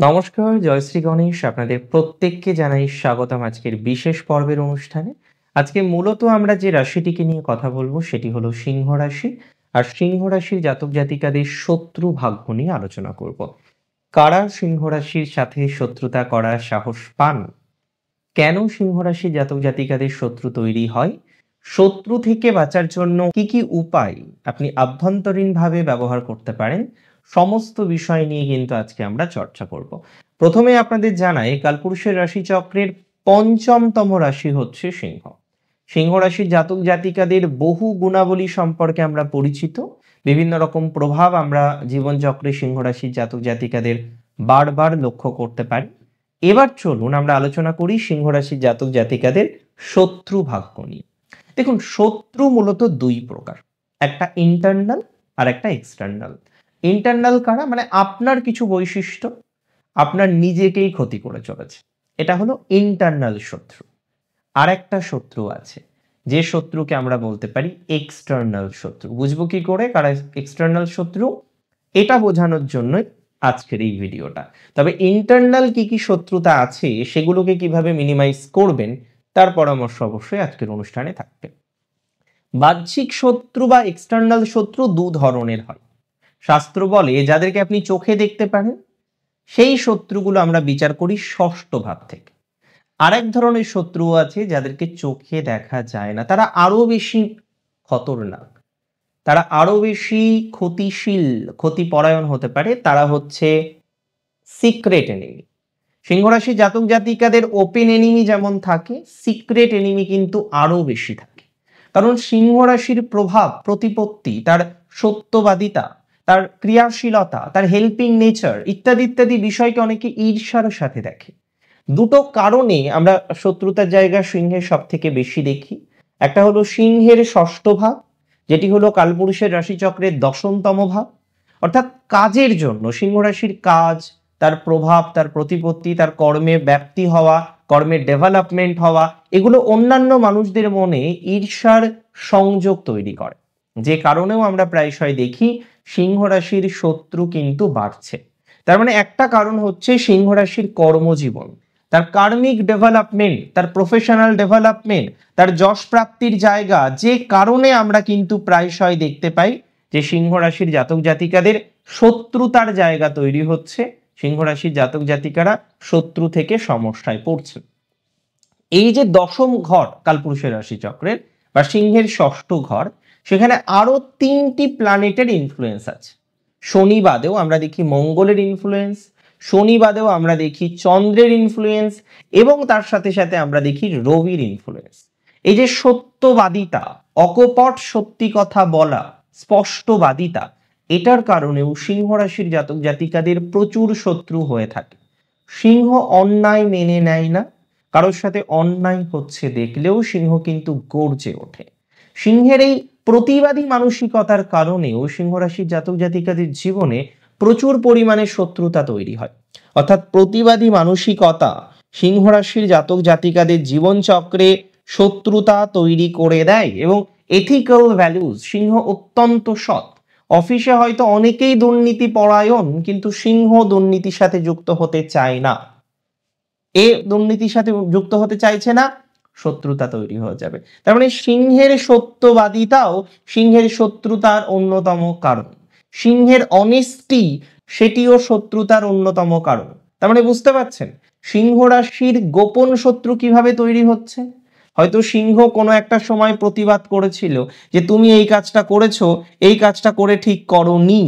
নমস্কার, জয়শ্রী গণেশ। আপনাদের প্রত্যেককে জানাই স্বাগতম আজকের বিশেষ পর্বের অনুষ্ঠানে। আজকে মূলত আমরা যে রাশিটিকে নিয়ে কথা বলবো সেটি হলো সিংহ রাশি। আর সিংহ রাশির জাতক জাতিকাদের শত্রু ভাগ্য নিয়ে আলোচনা করব। কারা সিংহ রাশির সাথে শত্রুতা করার সাহস পান? কেন সিংহ রাশির জাতক জাতিকাদের শত্রু তৈরি হয়? শত্রু থেকে বাঁচার জন্য কি কি উপায় আপনি আভ্যন্তরীণভাবে ব্যবহার করতে পারেন? সমস্ত বিষয় নিয়ে কিন্তু আজকে আমরা চর্চা করব। প্রথমে আপনাদের জানাই, কালপুরুষের রাশিচক্রের পঞ্চমতম রাশি হচ্ছে সিংহ। সিংহ রাশির জাতক জাতিকাদের বহু গুণাবলী সম্পর্কে আমরা পরিচিত। বিভিন্ন রকম প্রভাব আমরা জীবনচক্রে সিংহ রাশির জাতক জাতিকাদের বারবার লক্ষ্য করতে পারি। এবার চলুন আমরা আলোচনা করি সিংহ রাশির জাতক জাতিকাদের শত্রু ভাগ্য নিয়ে। দেখুন, শত্রু মূলত দুই প্রকার, একটা ইন্টারনাল আর একটা এক্সটার্নাল। ইন্টারনাল কারা? মানে আপনার কিছু বৈশিষ্ট্য আপনার নিজেকেই ক্ষতি করে চলেছে, এটা হলো ইন্টারনাল শত্রু। আর একটা শত্রু আছে, যে শত্রুকে আমরা বলতে পারি এক্সটার্নাল শত্রু। বুঝবো কি করে কারা এক্সটার্নাল শত্রু? এটা বোঝানোর জন্যই আজকের এই ভিডিওটা। তবে ইন্টারনাল কি কি শত্রুতা আছে, সেগুলোকে কিভাবে মিনিমাইজ করবেন, তার পরামর্শ অবশ্যই আজকের অনুষ্ঠানে থাকবে। বাহ্যিক শত্রু বা এক্সটার্নাল শত্রু দু ধরনের হয়। শাস্ত্র বলে যাদেরকে আপনি চোখে দেখতে পারেন সেই শত্রুগুলো আমরা বিচার করি ষষ্ঠ ভাব থেকে। আরেক ধরনের শত্রু আছে যাদেরকে চোখে দেখা যায় না, তারা আরো বেশি খতরনাক, তারা আরো বেশি ক্ষতিশীল, ক্ষতিপরায়ণ হতে পারে। তারা হচ্ছে সিক্রেট এনিমি। সিংহরাশি জাতক জাতিকাদের ওপেন এনিমি যেমন থাকে, সিক্রেট এনিমি কিন্তু আরো বেশি থাকে। কারণ সিংহ রাশির প্রভাব প্রতিপত্তি, তার সত্যবাদিতা, তার ক্রিয়াশীলতা, তার হেল্পিং নেচার ইত্যাদি ইত্যাদি বিষয়কে অনেকে ঈর্ষার সাথে দেখে। দুটো কারণে আমরা শত্রুতার জায়গা সিংহের সব থেকে বেশি দেখি। একটা হলো সিংহের ষষ্ঠ ভাব, যেটি হলো কালপুরুষের রাশিচক্রের দশমতম ভাব। অর্থাৎ কাজের জন্য সিংহ রাশির কাজ, তার প্রভাব, তার প্রতিপত্তি, তার কর্মে ব্যাপ্তি হওয়া, কর্মের ডেভেলপমেন্ট হওয়া, এগুলো অন্যান্য মানুষদের মনে ঈর্ষার সংযোগ তৈরি করে। যে কারণেও আমরা প্রায়শই দেখি সিংহ রাশির শত্রু কিন্তু বাড়ছে। তার মানে একটা কারণ হচ্ছে সিংহ রাশির কর্মজীবন, তার কার্মিক ডেভেলপমেন্ট, তার প্রফেশনাল ডেভেলপমেন্ট, তার যশ প্রাপ্তির জায়গা। যে কারণে আমরা কিন্তু প্রায়শই দেখতে পাই যে সিংহ রাশির জাতক জাতিকাদের শত্রুতার জায়গা তৈরি হচ্ছে, সিংহ রাশির জাতক জাতিকারা শত্রু থেকে সমস্যায় পড়ছে। এই যে দশম ঘর কালপুরুষের রাশি চক্রের বা সিংহের ষষ্ঠ ঘর, সেখানে আরো তিনটি প্ল্যানেটের ইনফ্লুয়েন্স আছে। শনি বাদেও আমরা দেখি মঙ্গলের ইনফ্লুয়েন্স, শনি বাদেও আমরা দেখি চন্দ্রের ইনফ্লুয়েন্স, এবং তার সাথে সাথে আমরা দেখি রবির ইনফ্লুয়েন্স। এই যে সত্যবাদিতা, অকপট সত্যি কথা বলা, স্পষ্টবাদিতা, এটার কারণেও সিংহ রাশির জাতক জাতিকাদের প্রচুর শত্রু হয়ে থাকে। সিংহ অন্যায় মেনে নেয় না, কারোর সাথে অন্যায় হচ্ছে দেখলেও সিংহ কিন্তু গর্জে ওঠে। সিংহের এই প্রতিবাদী মানসিকতার কারণেও সিংহ রাশির জাতক জাতিকাদের জীবনে প্রচুর পরিমাণে শত্রুতা তৈরি হয়। অর্থাৎ প্রতিবাদী মানসিকতা সিংহ রাশির জাতক জাতিকাদের জীবনচক্রে শত্রুতা তৈরি করে দেয়। এবং এথিক্যাল ভ্যালুজ, সিংহ অত্যন্ত সৎ। অফিসে হয়তো অনেকেই দুর্নীতি পরায়ণ, কিন্তু সিংহ দুর্নীতির সাথে যুক্ত হতে চায় না। এ দুর্নীতির সাথে যুক্ত হতে চাইছে না, শত্রুতা তৈরি হয়ে যাবে। তার মানে সিংহের সত্যবাদিতাও সিংহের শত্রুতার অন্যতম কারণ। সিংহের অনেস্টি, সেটিও শত্রুতার অন্যতম কারণ। তার মানে বুঝতে পারছেন সিংহ রাশির গোপন শত্রু কিভাবে তৈরি হচ্ছে। হয়তো সিংহ কোনো একটা সময় প্রতিবাদ করেছিল যে তুমি এই কাজটা করেছো, এই কাজটা করে ঠিক করোনি,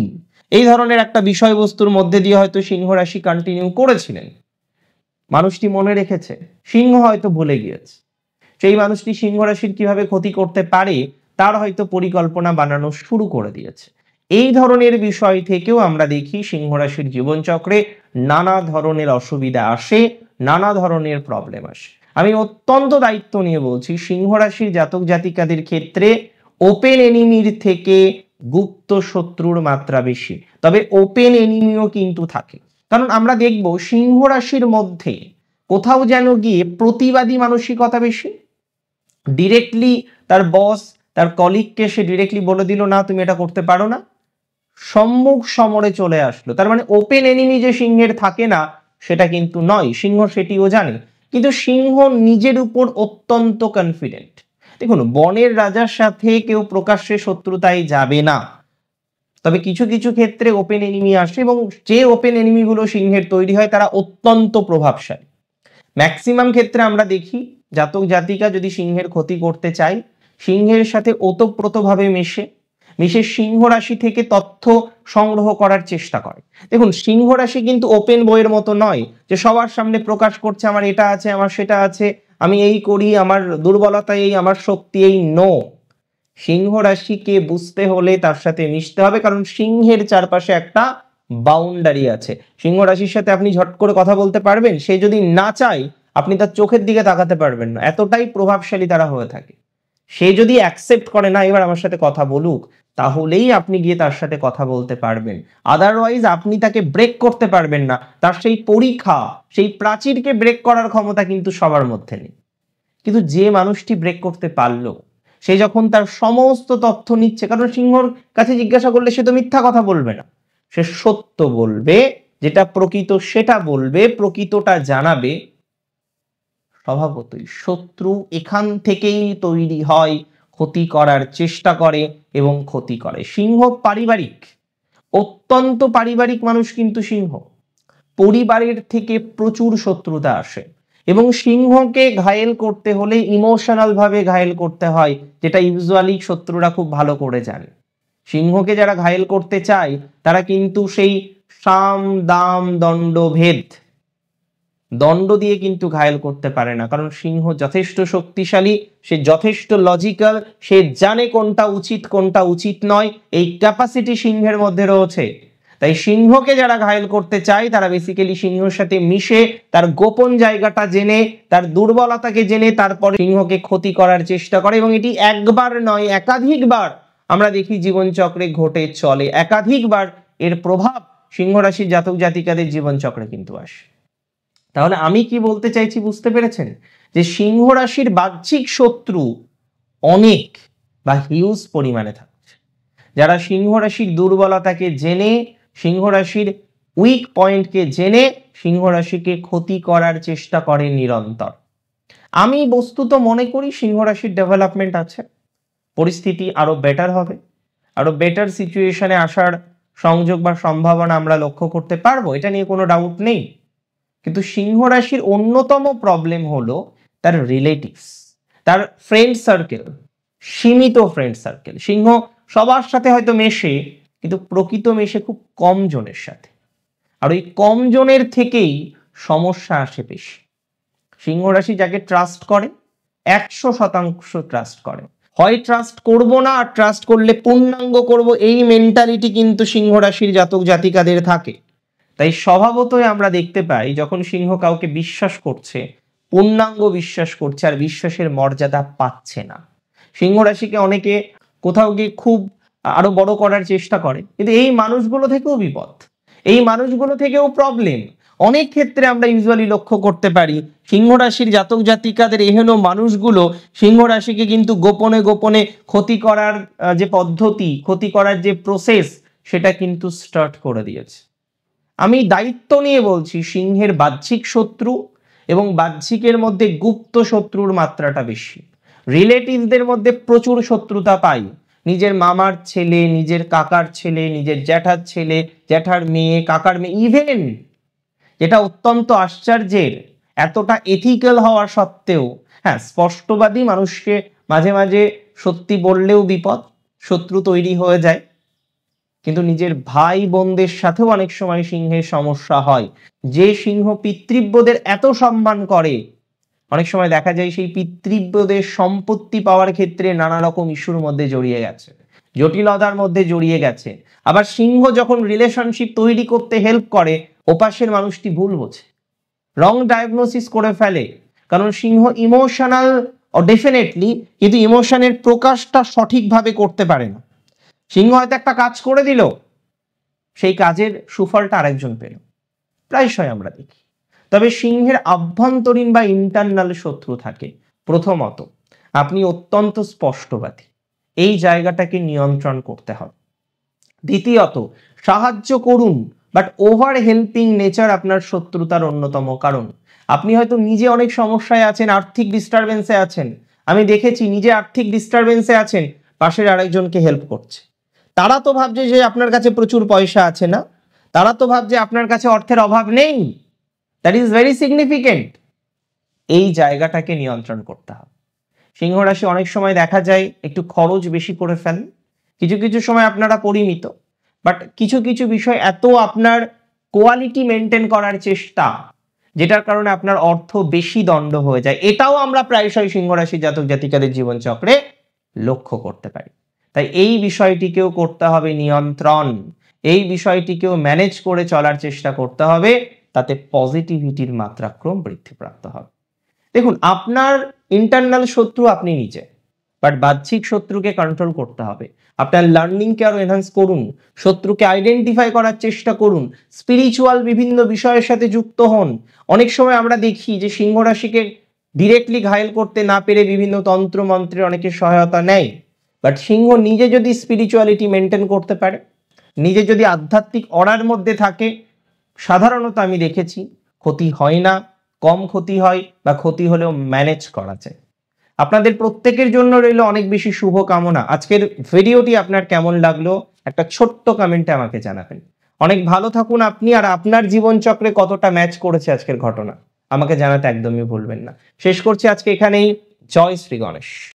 এই ধরনের একটা বিষয়বস্তুর মধ্যে দিয়ে হয়তো সিংহ রাশি কন্টিনিউ করেছিলেন। মানুষটি মনে রেখেছে, সিংহ হয়তো ভুলে গিয়েছে। সেই মানুষটি সিংহ রাশির কিভাবে ক্ষতি করতে পারে তার হয়তো পরিকল্পনা বানানো শুরু করে দিয়েছে। এই ধরনের বিষয় থেকেও আমরা দেখি সিংহ রাশির জীবনচক্রে নানা ধরনের অসুবিধা আসে, নানা ধরনের প্রবলেম আসে। আমি অত্যন্ত দায়িত্ব নিয়ে বলছি, সিংহ রাশির জাতক জাতিকাদের ক্ষেত্রে ওপেন এনিমির থেকে গুপ্ত শত্রুর মাত্রা বেশি। তবে ওপেন এনিমিও কিন্তু থাকে। কারণ আমরা দেখব সিংহ রাশির মধ্যে কোথাও যেন গিয়ে প্রতিবাদী মানসিকতা বেশি। ডিরেক্টলি তার বস, তার কলিগকে সে ডিরেক্টলি বলে দিল না তুমি এটা করতে পারো না, সম্মুখ সমরে চলে আসলো। তার মানে ওপেন এনিমি যে সিংহের থাকে না, সেটা কিন্তু নয়, সিংহ সেটিও জানে, কিন্তু সিংহ নিজের উপর অত্যন্ত কনফিডেন্ট। দেখুন, বনের রাজার সাথে কেউ প্রকাশ্যে শত্রুতায় যাবে না, তবে কিছু কিছু ক্ষেত্রে ওপেন এনিমি আসে, এবং যে ওপেন এনিমিগুলো সিংহের তৈরি হয় তারা অত্যন্ত প্রভাবশালী। ম্যাক্সিমাম ক্ষেত্রে আমরা দেখি জাতক জাতিকা যদি সিংহের ক্ষতি করতে চায়, সিংহের সাথে ওতপ্রোতভাবে মিশে সিংহ রাশি থেকে তথ্য সংগ্রহ করার চেষ্টা করে। দেখুন, সিংহ রাশি কিন্তু ওপেন বইয়ের মতো নয় যে সবার সামনে প্রকাশ করছে আমার এটা আছে, আমার সেটা আছে, আমি এই করি, আমার দুর্বলতা এই, আমার শক্তি এই। নো, সিংহ রাশিকে বুঝতে হলে তার সাথে মিশতে হবে, কারণ সিংহের চারপাশে একটা বাউন্ডারি আছে। সিংহ রাশির সাথে আপনি ঝট করে কথা বলতে পারবেন, সে যদি না চায় আপনি তার চোখের দিকে তাকাতে পারবেন না, এতটাই প্রভাবশালী তারা হয়ে থাকে। সে যদি অ্যাকসেপ্ট করে না এবার আমার সাথে কথা বলুক, তাহলেই আপনি গিয়ে তার সাথে কথা বলতে পারবেন, আদারওয়াইজ আপনি তাকে ব্রেক করতে পারবেন না। তার সেই পরীক্ষা, সেই প্রাচীরকে ব্রেক করার ক্ষমতা কিন্তু সবার মধ্যে নেই। কিন্তু যে মানুষটি ব্রেক করতে পারলো, সে যখন তার সমস্ত তথ্য নিচ্ছে, কারণ সিংহর কাছে জিজ্ঞাসা করলে সে তো মিথ্যা কথা বলবে না, সে সত্য বলবে, যেটা প্রকৃত সেটা বলবে, প্রকৃতটা জানাবে। স্বভাবতই শত্রু এখান থেকেই তৈরি হয়, ক্ষতি করার চেষ্টা করে এবং ক্ষতি করে। সিংহ পারিবারিক, অত্যন্ত পারিবারিক মানুষ, কিন্তু সিংহ পরিবারের থেকে প্রচুর শত্রুতা আসে, এবং সিংহকে ঘায়েল করতে হলে ইমোশনাল ভাবে ঘায়েল করতে হয়, যেটা ইউজুয়ালি শত্রুরা খুব ভালো করে জানে। সিংহকে যারা ঘায়েল করতে চায় তারা কিন্তু সেই সাম দাম দণ্ড ভেদ, দণ্ড দিয়ে কিন্তু ঘায়েল করতে পারে না, কারণ সিংহ যথেষ্ট শক্তিশালী, সে যথেষ্ট লজিক্যাল, সে জানে কোনটা উচিত কোনটা উচিত নয়, এই ক্যাপাসিটি সিংহের মধ্যে রয়েছে। তাই সিংহকে যারা ঘায়েল করতে চায় তারা বেসিক্যালি সিংহের সাথে মিশে তার গোপন জায়গাটা জেনে, তার দুর্বলতাকে জেনে তারপরে সিংহকে ক্ষতি করার চেষ্টা করে, এবং এটি একবার নয় একাধিকবার আমরা দেখি জীবনচক্রে ঘটে চলে, একাধিকবার এর প্রভাব সিংহ রাশির জাতক জাতিকাদের জীবনচক্রে কিন্তু আসে। তাহলে আমি কি বলতে চাইছি বুঝতে পেরেছেন, যে সিংহ রাশির বাহ্যিক শত্রু অনেক বা হিউজ পরিমাণে থাকছে। যারা সিংহ রাশির দুর্বলতাকে জেনে, সিংহ রাশির উইক পয়েন্টকে জেনে সিংহ রাশিকে ক্ষতি করার চেষ্টা করে নিরন্তর। আমি বস্তুত মনে করি সিংহ রাশির ডেভেলপমেন্ট আছে, পরিস্থিতি আরো বেটার হবে, আরো বেটার সিচুয়েশনে আসার সংযোগ বা সম্ভাবনা আমরা লক্ষ্য করতে পারবো, এটা নিয়ে কোনো ডাউট নেই। কিন্তু সিংহ রাশির অন্যতম প্রবলেম হলো তার রিলেটিভস, তার ফ্রেন্ড সার্কেল, সীমিত ফ্রেন্ড সার্কেল। সিংহ সবার সাথে হয়তো মেশে, কিন্তু প্রকৃত মেশে খুব কম জনের সাথে, আর ওই কম জনের থেকেই সমস্যা আসে বেশি। সিংহ রাশি যাকে ট্রাস্ট করে 100% ট্রাস্ট করে, হয় ট্রাস্ট করব না, আর ট্রাস্ট করলে পূর্ণাঙ্গ করব, এই মেন্টালিটি কিন্তু সিংহ রাশির জাতক জাতিকাদের থাকে। তাই স্বভাবতই আমরা দেখতে পাই যখন সিংহ কাউকে বিশ্বাস করছে, পূর্ণাঙ্গ বিশ্বাস করছে, আর বিশ্বাসের মর্যাদা পাচ্ছে না। সিংহ রাশিকে অনেকে কোথাও গিয়ে খুব আরো বড় করার চেষ্টা করে, কিন্তু এই মানুষগুলো থেকেও বিপদ, এই মানুষগুলো থেকেও প্রবলেম। অনেক ক্ষেত্রে আমরা ইউজুয়ালি লক্ষ্য করতে পারি সিংহ রাশির জাতক জাতিকাদের এহেন মানুষগুলো সিংহ রাশিকে কিন্তু গোপনে গোপনে ক্ষতি করার যে পদ্ধতি, ক্ষতি করার যে প্রসেস, সেটা কিন্তু স্টার্ট করে দিয়েছে। আমি দায়িত্ব নিয়ে বলছি, সিংহের বাহ্যিক শত্রু এবং বাহ্যিকের মধ্যে গুপ্ত শত্রুর মাত্রাটা বেশি। রিলেটিভদের মধ্যে প্রচুর শত্রুতা পাই, নিজের মামার ছেলে, নিজের কাকার ছেলে, নিজের জ্যাঠার ছেলে, জ্যাঠার মেয়ে, কাকার মেয়ে, ইভেন যেটা অত্যন্ত আশ্চর্যের, এতটা এথিক্যাল হওয়া সত্ত্বেও, হ্যাঁ স্পষ্টবাদী মানুষকে মাঝে মাঝে সত্যি বললেও বিপদ, শত্রু তৈরি হয়ে যায়, কিন্তু নিজের ভাই বোনদের সাথেও অনেক সময় সিংহের সমস্যা হয়। যে সিংহ পিতৃব্যদের এত সম্মান করে, অনেক সময় দেখা যায় সেই পিতৃব্যদের সম্পত্তি পাওয়ার ক্ষেত্রে নানা রকম ইস্যুর মধ্যে জড়িয়ে গেছে, জটিলতার মধ্যে জড়িয়ে গেছে। আবার সিংহ যখন রিলেশনশিপ তৈরি করতে হেল্প করে, ওপাশের মানুষটি ভুল বোঝে, রং ডায়াগনোসিস করে ফেলে, কারণ সিংহ ইমোশনাল ডেফিনেটলি, কিন্তু ইমোশনের প্রকাশটা সঠিকভাবে করতে পারে না। সিংহ হয়তো একটা কাজ করে দিল, সেই কাজের সুফলটা আরেকজন পেল, প্রায়শই আমরা দেখি। তবে সিংহের আভ্যন্তরীণ বা ইন্টারনাল শত্রু থাকে। প্রথমত, আপনি অত্যন্ত স্পষ্টবাদী, এই জায়গাটাকে নিয়ন্ত্রণ করতে হবে। দ্বিতীয়ত, সাহায্য করুন, বাট ওভার হেল্পিং নেচার আপনার শত্রুতার অন্যতম কারণ। আপনি হয়তো নিজে অনেক সমস্যায় আছেন, আর্থিক ডিস্টারবেন্সে আছেন, আমি দেখেছি নিজে আর্থিক ডিস্টারবেন্সে আছেন, পাশের আরেকজনকে হেল্প করছে। তারা তো ভাবছে যে আপনার কাছে প্রচুর পয়সা আছে না, তারা তো ভাবছে আপনার কাছে অর্থের অভাব নেই। That is very significant. এই জায়গাটাকে নিয়ন্ত্রণ করতে হবে। সিংহ রাশি অনেক সময় দেখা যায় একটু খরচ বেশি করে ফেলেন, কিছু কিছু সময় আপনারা পরিমিত, বাট কিছু কিছু বিষয় এত আপনার কোয়ালিটি মেনটেন করার চেষ্টা, যেটার কারণে আপনার অর্থ বেশি দণ্ড হয়ে যায়। এটাও আমরা প্রায়শই সিংহ রাশি জাতক জাতিকাদের জীবনচক্রে লক্ষ্য করতে পারি। তাই এই বিষয়টিকেও করতে হবে নিয়ন্ত্রণ, এই বিষয়টিকেও ম্যানেজ করে চলার চেষ্টা করতে হবে, তাতে পজিটিভিটির মাত্রাক্রম বৃদ্ধিপ্রাপ্ত হবে। দেখুন, আপনার ইন্টারনাল শত্রু আপনি নিজে, বাট বাহ্যিক শত্রুকে কন্ট্রোল করতে হবে। আপনার লার্নিংকে আরো এনহান্স করুন, শত্রুকে আইডেন্টিফাই করার চেষ্টা করুন, স্পিরিচুয়াল বিভিন্ন বিষয়ের সাথে যুক্ত হন। অনেক সময় আমরা দেখি যে সিংহ রাশিকে ডিরেক্টলি ঘায়েল করতে না পেরে বিভিন্ন তন্ত্র মন্ত্রের অনেকের সহায়তা নেয়, বাট সিংহ নিজে যদি স্পিরিচুয়ালিটি মেনটেন করতে পারে, নিজে যদি আধ্যাত্মিক অরার মধ্যে থাকে, সাধারণত আমি দেখেছি ক্ষতি হয় না, কম ক্ষতি হয়, বা ক্ষতি হলেও ম্যানেজ করা যায়। আপনাদের প্রত্যেকের জন্য রইল অনেক বেশি শুভ কামনা। আজকের ভিডিওটি আপনার কেমন লাগলো একটা ছোট্ট কমেন্টে আমাকে জানাবেন। অনেক ভালো থাকুন আপনি, আর আপনার জীবনচক্রে কতটা ম্যাচ করেছে আজকের ঘটনা আমাকে জানাতে একদমই ভুলবেন না। শেষ করছি আজকে এখানেই। জয় শ্রী গণেশ।